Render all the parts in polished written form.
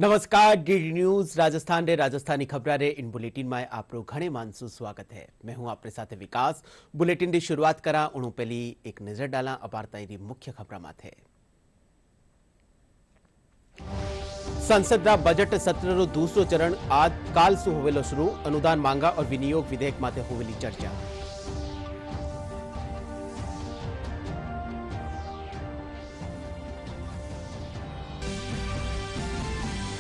नमस्कार DD news Rajasthan रे राजस्थानी खबरा रे इन बुलेटिन में आपरो घणे मानसू स्वागत है। मैं हूं आपरे साथे विकास। बुलेटिन की शुरुआत करा उणु पहली एक नजर डाला अबारताई री मुख्य खबरा माथे। संसद रा बजट सत्र रो दूसरो चरण आज काल सु होवेलो शुरू। अनुदान मांगा और विनियोग विधेयक माथे होवेली चर्चा।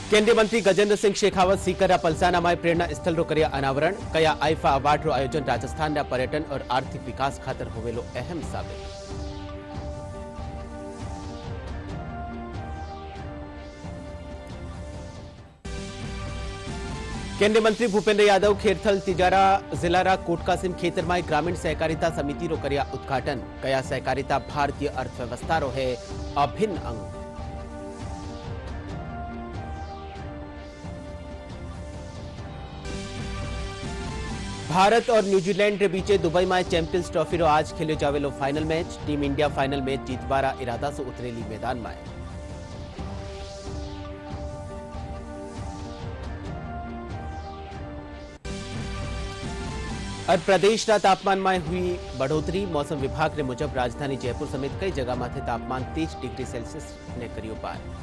केंद्रीय मंत्री गजेंद्र सिंह शेखावत सीकर पलसाना में प्रेरणा स्थल रो कर्या अनावरण। कया आईफा अवार्ड रो आयोजन राजस्थान पर्यटन और आर्थिक विकास खातर होवेलो अहम साबित। केंद्रीय मंत्री भूपेंद्र यादव खेरथल तिजारा जिला कोटकासिम खेतर में ग्रामीण सहकारिता समिति रो कर्या उद्घाटन। कया सहकारिता भारतीय अर्थव्यवस्था रो है अभिन्न अंग। भारत और न्यूजीलैंड के बीच दुबई में चैंपियंस ट्रॉफी रो आज खेलो जावेलो final match. Team India final match जीतवारा इरादा से उतरेली मैदान में। और प्रदेश रा तापमान में हुई बढ़ोतरी। मौसम विभाग के मुजब राजधानी जयपुर समेत कई जगह माथे तापमान 30 डिग्री सेल्सियस ने करियो पार।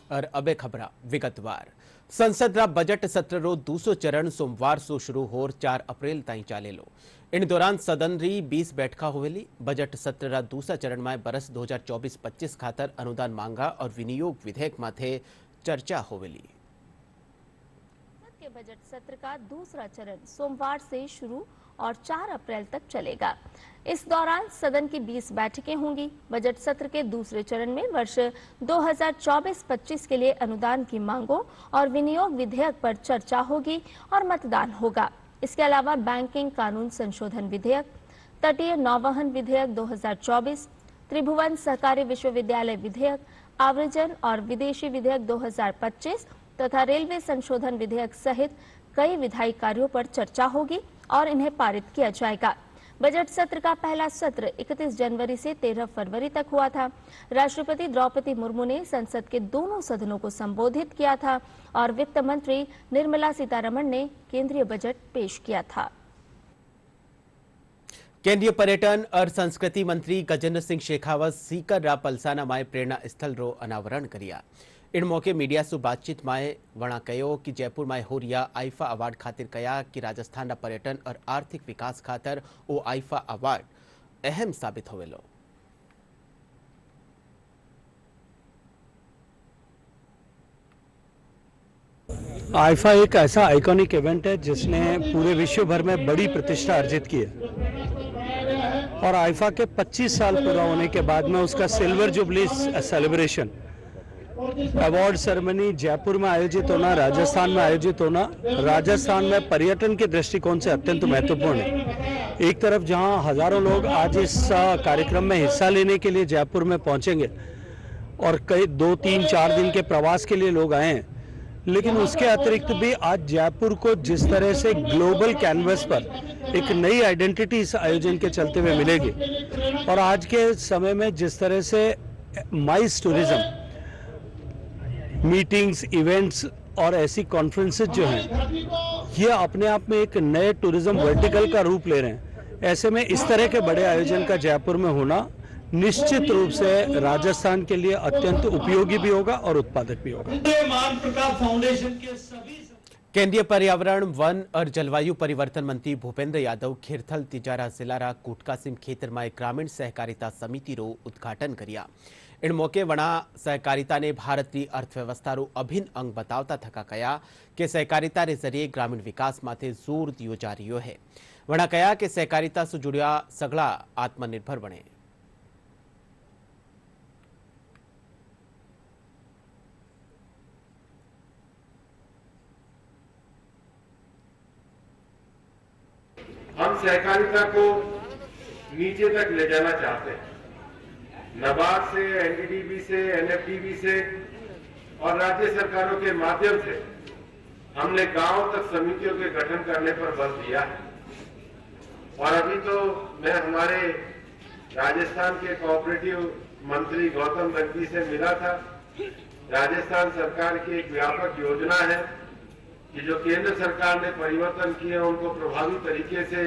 और अबे खबरा विगतवार। संसद रा बजट सत्र रो दूसरो चरण सोमवार से शुरू होर 4 अप्रैल ताई चालेलो। इन दौरान सदन री 20 बैठका होवेली। बजट सत्र रा दूसरा चरण में बरस 2024-25 खातर अनुदान मांगा और विनियोग विधेयक माथे चर्चा होवेली। के बजट सत्र का दूसरा चरण सोमवार से शुरू और 4 अप्रैल तक चलेगा। इस दौरान सदन की 20 बैठकें होंगी। बजट सत्र के दूसरे चरण में वर्ष 2024-25 के लिए अनुदान की मांगों और विनियोग विधेयक पर चर्चा होगी और मतदान होगा। इसके अलावा बैंकिंग कानून संशोधन विधेयक, तटीय नौवहन विधेयक 2024, त्रिभुवन सहकारी विश्वविद्यालय विधेयक, आव्रजन और विदेशी विधेयक 2025 तथा रेलवे संशोधन विधेयक सहित कई विधायी कार्यों पर चर्चा होगी और इन्हें पारित किया जाएगा। बजट सत्र का पहला सत्र 31 जनवरी से 13 फरवरी तक हुआ था। राष्ट्रपति द्रौपदी मुर्मू ने संसद के दोनों सदनों को संबोधित किया था और वित्त मंत्री निर्मला सीतारमण ने केंद्रीय बजट पेश किया था। केंद्रीय पर्यटन और संस्कृति मंत्री गजेंद्र सिंह शेखावत सीकर रा पलसाना में प्रेरणा स्थल रो अनावरण करिया। इन मौके मीडिया से बातचीत में वणा कहो कि जयपुर में हो रिया आईफा अवार्ड खातिर कया कि राजस्थान पर्यटन और आर्थिक विकास खातर वो आईफा अवार्ड अहम साबित होवेलो। आईफा एक ऐसा आइकॉनिक इवेंट है जिसने पूरे विश्व भर में बड़ी प्रतिष्ठा अर्जित की है और आईफा के 25 साल पूरा होने के बाद में उसका silver jubilee celebration award ceremony Jaipur में आयोजित होना, राजस्थान में आयोजित होना, राजस्थान में पर्यटन के दृष्टिकोण से अत्यंत महत्वपूर्ण है। एक तरफ जहां हजारों लोग आज इस कार्यक्रम में हिस्सा लेने के लिए जयपुर में पहुंचेंगे और कई 2, 3, 4 दिन के प्रवास के लिए लोग आए हैं, लेकिन उसके अतिरिक्त भी आज जयपुर को जिस तरह से ग्लोबल कैनवस पर एक नई आइडेंटिटी इस आयोजन के चलते हुए मिलेगी और आज के समय में जिस तरह से माइस टूरिज्म मीटिंग्स, इवेंट्स और ऐसी कॉन्फ्रेंसेस जो हैं ये अपने आप में एक नए टूरिज्म वर्टिकल का रूप ले रहे हैं। ऐसे में इस तरह के बड़े आयोजन का जयपुर में होना निश्चित रूप से राजस्थान के लिए अत्यंत उपयोगी भी होगा और उत्पादक भी होगा। केंद्रीय पर्यावरण, वन और जलवायु परिवर्तन मंत्री भूपेंद्र यादव खेरथल तिजारा जिला कोटकासिम खेतर में ग्रामीण सहकारिता समिति रो उद्घाटन करिया। इन मौके वणा सहकारिता ने भारत की अर्थव्यवस्था रो अभिन्न अंग बतावता थका कया कि सहकारिता रे जरिए ग्रामीण विकास माथे जोर दियो जा रही है। वणा कया कि सहकारिता से जुड़िया सगला आत्मनिर्भर बने। हम सहकारिता को नीचे तक ले जाना चाहते हैं। नाबार्ड से, एनडीडीबी से, एनएफडीबी से और राज्य सरकारों के माध्यम से हमने गांव तक समितियों के गठन करने पर बल दिया है। और अभी तो मैं हमारे राजस्थान के कोऑपरेटिव मंत्री गौतम गंगी से मिला था। राजस्थान सरकार की एक व्यापक योजना है कि जो केंद्र सरकार ने परिवर्तन किए उनको प्रभावी तरीके से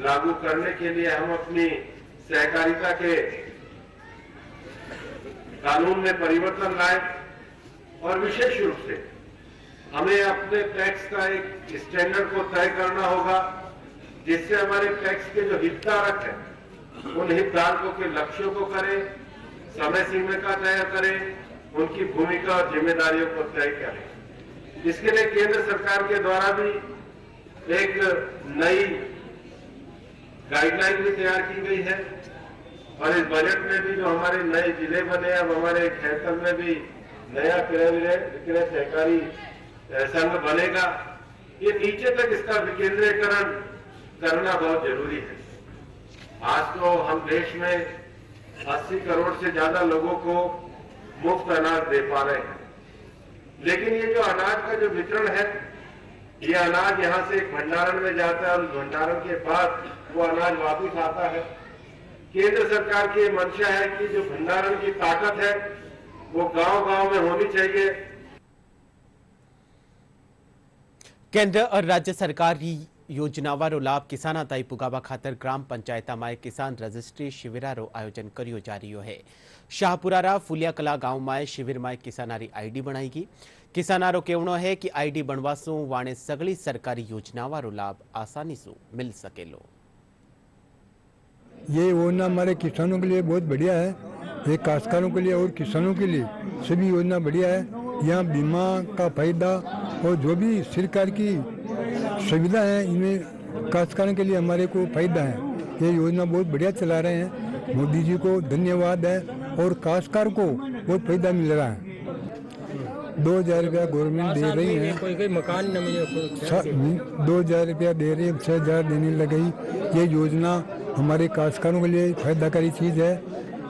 लागू करने के लिए हम अपनी सहकारिता के कानून में परिवर्तन लाए। और विशेष रूप से हमें अपने टैक्स का एक स्टैंडर्ड को तय करना होगा जिससे हमारे टैक्स के जो हितधारक हैं उन हितधारकों के लक्ष्यों को करें, समय सीमा का तय करें, उनकी भूमिका और जिम्मेदारियों को तय करें। इसके लिए केंद्र सरकार के द्वारा भी एक नई गाइडलाइन भी तैयार की गई है। और इस बजट में भी जो हमारे नए जिले बने, अब हमारे खैरथल में भी नया क्रय सहकारी संघ बनेगा। ये नीचे तक इसका विकेंद्रीकरण करना बहुत जरूरी है। आज तो हम देश में 80 करोड़ से ज्यादा लोगों को मुफ्त अनाज दे पा रहे हैं, लेकिन ये जो अनाज का जो वितरण है, ये अनाज यहाँ से एक भंडारण में जाता है और उस भंडारण के बाद वो अनाज वापस आता है। केंद्र सरकार की मंशा है कि जो भंडारण की ताकत है वो गांव-गांव में होनी चाहिए। केंद्र और राज्य सरकारी योजनावारो लाभ किसाना ताई पुगावा खातर ग्राम पंचायतामाए किसान रजिस्ट्री शिविरारो आयोजन कर्यो जा रह्यो है। शाहपुरारा फुलियाकला गांव में शिविर में किसानारी आईडी बनाएगी। किसानारो कहनो है कि आईडी बनवा सु वाणे सगली सरकारी योजनावारो लाभ आसानी से मिल सकेलो। ये योजना हमारे किसानों के लिए बहुत बढ़िया है। ये काश्तकारों के लिए और किसानों के लिए सभी योजना बढ़िया है। यहाँ बीमा का फायदा और जो भी सरकार की सुविधा है इनमें काश्तकारों के लिए हमारे को फायदा है। ये योजना बहुत बढ़िया चला रहे हैं। मोदी जी को धन्यवाद है और काश्तकार को बहुत फायदा मिल रहा है। 2000 रुपया गवर्नमेंट दे रही है, कोई मकान न मिले, 2000 रुपया दे रही है, 6000 देने लगी। ये योजना हमारे काश्तकारों के लिए फायदाकारी चीज़ है।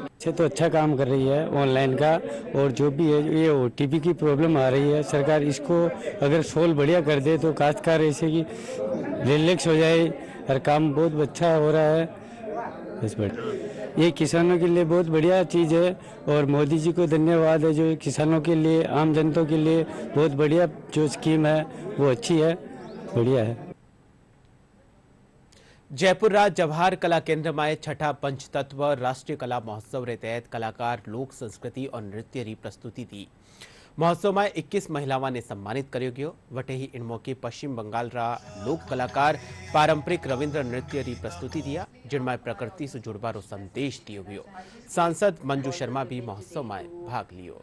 अच्छे तो अच्छा काम कर रही है ऑनलाइन का। और जो भी है ये ओटीपी की प्रॉब्लम आ रही है, सरकार इसको अगर सोल्व बढ़िया कर दे तो काश्तकार ऐसे की रिलैक्स हो जाए। हर काम बहुत अच्छा हो रहा है इस पर। ये किसानों के लिए बहुत बढ़िया चीज़ है और मोदी जी को धन्यवाद है जो किसानों के लिए, आम जनता के लिए बहुत बढ़िया जो स्कीम है वो अच्छी है, बढ़िया है। जयपुर राज जवाहर कला केंद्र में छठा पंचतत्व राष्ट्रीय कला महोत्सव रे तहत कलाकार लोक संस्कृति और नृत्य री प्रस्तुति थी। महोत्सव में 21 महिलाओं ने सम्मानित करो गयो। वटे ही इन मौके पश्चिम बंगाल रा लोक कलाकार पारंपरिक रविंद्र नृत्य री प्रस्तुति दिया, जिनमें प्रकृति से जुड़वारो संदेश दियो गयो। सांसद मंजू शर्मा भी महोत्सव में भाग लियो।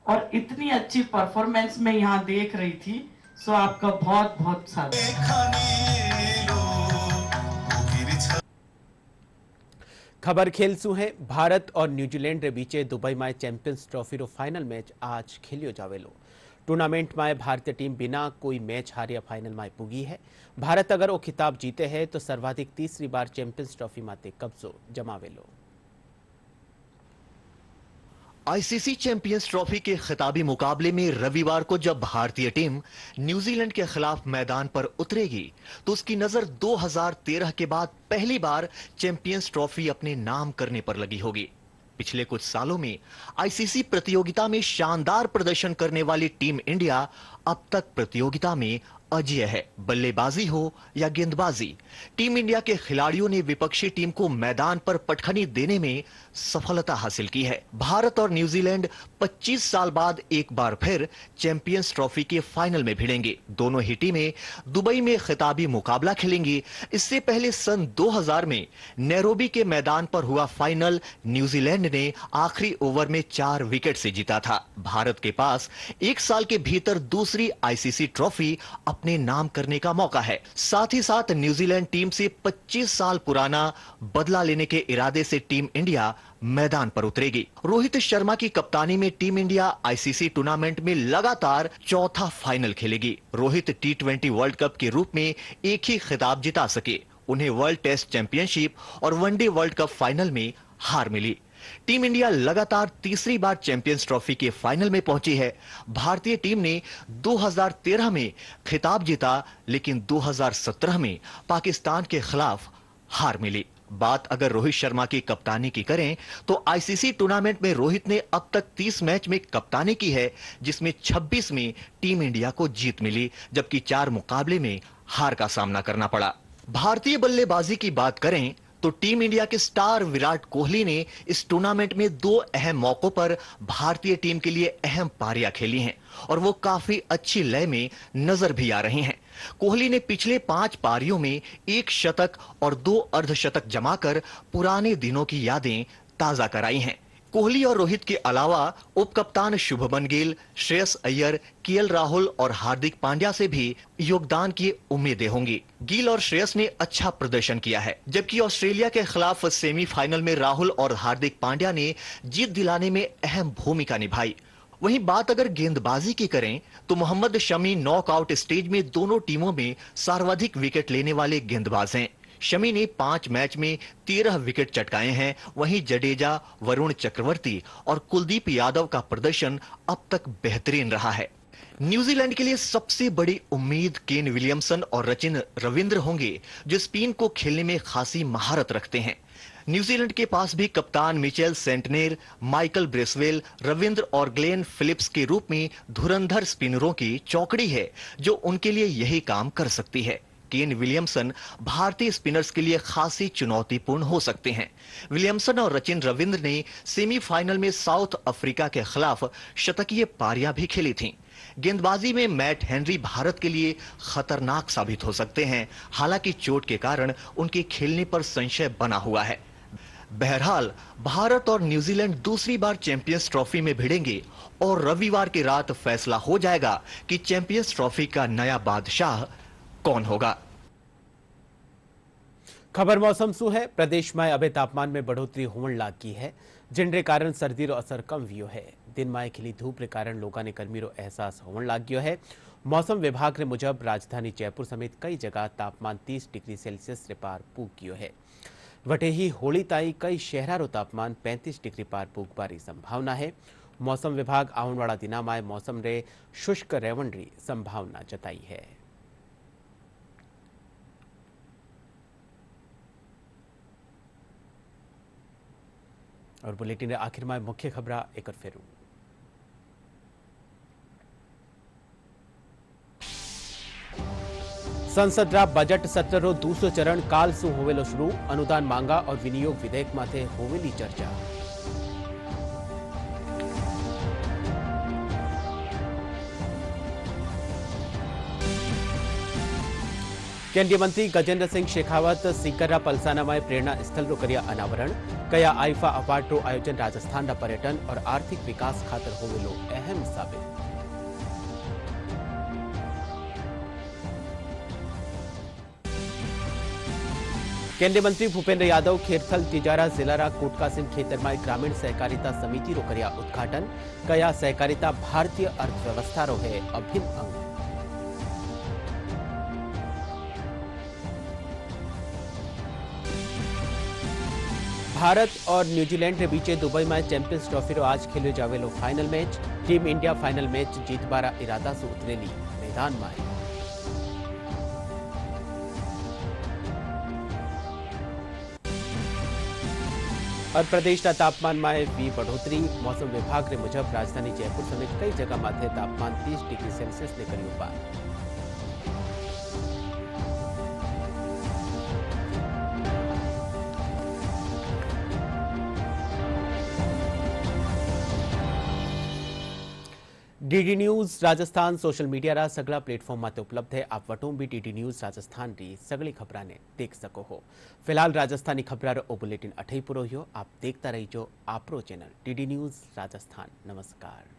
और इतनी अच्छी परफॉर्मेंस में यहाँ देख रही थी, सो आपका बहुत बहुत स्वागत। खबर खेल सु है। भारत और न्यूजीलैंड रे बीचे दुबई में चैंपियंस ट्रॉफी रो फाइनल मैच आज खेलियो जावेलो। टूर्नामेंट में भारतीय टीम बिना कोई मैच हारिया फाइनल में पुगी है। भारत अगर वो खिताब जीते है तो सर्वाधिक तीसरी बार चैंपियंस ट्रॉफी माते कब्जो जमावेलो। आईसीसी चैंपियंस ट्रॉफी के खिताबी मुकाबले में रविवार को जब भारतीय टीम न्यूजीलैंड के खिलाफ मैदान पर उतरेगी तो उसकी नजर 2013 के बाद पहली बार चैंपियंस ट्रॉफी अपने नाम करने पर लगी होगी। पिछले कुछ सालों में आईसीसी प्रतियोगिता में शानदार प्रदर्शन करने वाली टीम इंडिया अब तक प्रतियोगिता में अजेय है। बल्लेबाजी हो या गेंदबाजी, टीम इंडिया के खिलाड़ियों ने विपक्षी टीम को मैदान पर पटखनी देने में सफलता हासिल की है। भारत और न्यूजीलैंड 25 साल बाद एक बार फिर चैंपियंस ट्रॉफी के फाइनल में भिड़ेंगे। दोनों ही टीमें दुबई में खिताबी मुकाबला खेलेंगी। इससे पहले सन 2000 में नैरोबी के मैदान पर हुआ फाइनल न्यूजीलैंड ने आखिरी ओवर में 4 विकेट से जीता था। भारत के पास 1 साल के भीतर दूसरी आईसीसी ट्रॉफी अपने नाम करने का मौका है। साथ ही साथ न्यूजीलैंड टीम से 25 साल पुराना बदला लेने के इरादे से टीम इंडिया मैदान पर उतरेगी। रोहित शर्मा की कप्तानी में टीम इंडिया आईसीसी टूर्नामेंट में लगातार चौथा फाइनल खेलेगी। रोहित टी20 वर्ल्ड कप के रूप में एक ही खिताब जिता सके। उन्हें वर्ल्ड टेस्ट चैंपियनशिप और वनडे वर्ल्ड कप फाइनल में हार मिली। टीम इंडिया लगातार तीसरी बार चैंपियंस ट्रॉफी के फाइनल में पहुंची है। भारतीय टीम ने 2013 में खिताब जीता, लेकिन 2017 में पाकिस्तान के खिलाफ हार मिली। बात अगर रोहित शर्मा की कप्तानी की करें तो आईसीसी टूर्नामेंट में रोहित ने अब तक 30 मैच में कप्तानी की है, जिसमें 26 में टीम इंडिया को जीत मिली, जबकि 4 मुकाबले में हार का सामना करना पड़ा। भारतीय बल्लेबाजी की बात करें तो टीम इंडिया के स्टार विराट कोहली ने इस टूर्नामेंट में 2 अहम मौकों पर भारतीय टीम के लिए अहम पारियां खेली हैं और वो काफी अच्छी लय में नजर भी आ रही हैं। कोहली ने पिछले 5 पारियों में 1 शतक और 2 अर्धशतक जमाकर पुराने दिनों की यादें ताजा कराई हैं। कोहली और रोहित के अलावा उप कप्तान शुभमन गिल, श्रेयस अय्यर, केएल राहुल और हार्दिक पांड्या से भी योगदान की उम्मीदें होंगी। गिल और श्रेयस ने अच्छा प्रदर्शन किया है, जबकि ऑस्ट्रेलिया के खिलाफ सेमीफाइनल में राहुल और हार्दिक पांड्या ने जीत दिलाने में अहम भूमिका निभाई। वहीं बात अगर गेंदबाजी की करें तो मोहम्मद शमी नॉकआउट स्टेज में दोनों टीमों में सर्वाधिक विकेट लेने वाले गेंदबाज हैं। शमी ने 5 मैच में 13 विकेट चटकाए हैं। वहीं जडेजा, वरुण चक्रवर्ती और कुलदीप यादव का प्रदर्शन अब तक बेहतरीन रहा है। न्यूजीलैंड के लिए सबसे बड़ी उम्मीद केन विलियमसन और रचिन रविंद्र होंगे, जो स्पिन को खेलने में खासी महारत रखते हैं। न्यूजीलैंड के पास भी कप्तान Mitchell Santner, Michael Bracewell, Ravindra और ग्लेन फिलिप्स के रूप में धुरंधर स्पिनरों की चौकड़ी है, जो उनके लिए यही काम कर सकती है। केन विलियमसन भारतीय स्पिनर्स के लिए खासी चुनौतीपूर्ण हो सकते हैं। विलियमसन और रचिन रविंद्र ने सेमीफाइनल में साउथ अफ्रीका के खिलाफ शतकीय पारियां भी खेली थीं। गेंदबाजी में मैट हेनरी भारत के लिए खतरनाक साबित हो सकते हैं, हालांकि चोट के कारण उनके खेलने पर संशय बना हुआ है। बहरहाल भारत और न्यूजीलैंड दूसरी बार चैंपियंस ट्रॉफी में भिड़ेंगे और रविवार की रात फैसला हो जाएगा कि चैंपियंस ट्रॉफी का नया बादशाह कौन होगा। खबर मौसम શું है। प्रदेश में अब तापमान में बढ़ोतरी होने लागी है, जिनके कारण सर्दी रो असर कम वियो है। दिन में खिली धूप के कारण लोगों ने गर्मी रो एहसास होने लाग्यो है। मौसम विभाग ने मुजब राजधानी जयपुर समेत कई जगह तापमान 30 डिग्री सेल्सियस रे पार पूग गयो है। वटे ही होली ताई कई शहरा रो तापमान 35 डिग्री पार पूगबारी संभावना है। मौसम विभाग आने वाला दिना में मौसम रे शुष्क रहवन री संभावना जताई है। और बुलेटिन आखिर में मुख्य खबर एक बार फेरू। संसद रा बजट सत्र रो दूसरो चरण काल सु होवेलो शुरू। अनुदान मांगा और विनियोग विधेयक माथे होवेली चर्चा। केंद्रीय मंत्री गजेंद्र सिंह शेखावत सीकरा पलसाना में प्रेरणा स्थल रो करिया अनावरण। कया आईफा अवार्ड रो आयोजन राजस्थान रा पर्यटन और आर्थिक विकास खातर होवेलो अहम साबित। केंद्रीय मंत्री भूपेंद्र यादव खेरथल तिजारा जिला रा कोटकासिम खेतर में ग्रामीण सहकारिता समिति रो करिया उद्घाटन। कया सहकारिता भारतीय अर्थव्यवस्था रो है अभिन्न अंग। भारत और न्यूजीलैंड के बीच दुबई में चैंपियंस ट्रॉफी रो आज खेलो जावेलो final match. Team India final match जीतबारा इरादा से उतरेली मैदान में। और प्रदेश का तापमान में भी बढ़ोतरी। मौसम विभाग ने मुजब राजधानी जयपुर समेत कई जगह माथे तापमान 30 डिग्री सेल्सियस ने करियो पार। DD news Rajasthan social media रा सगला प्लेटफॉर्म माते उपलब्ध है। आप वटों भी डीडी न्यूज राजस्थान री सगली खबरां ने देख सको हो। फिलहाल राजस्थानी खबरां रो बुलेटिन अठई पूरो हो। आप देखता रहिजो आपरो चैनल डीडी न्यूज राजस्थान। नमस्कार।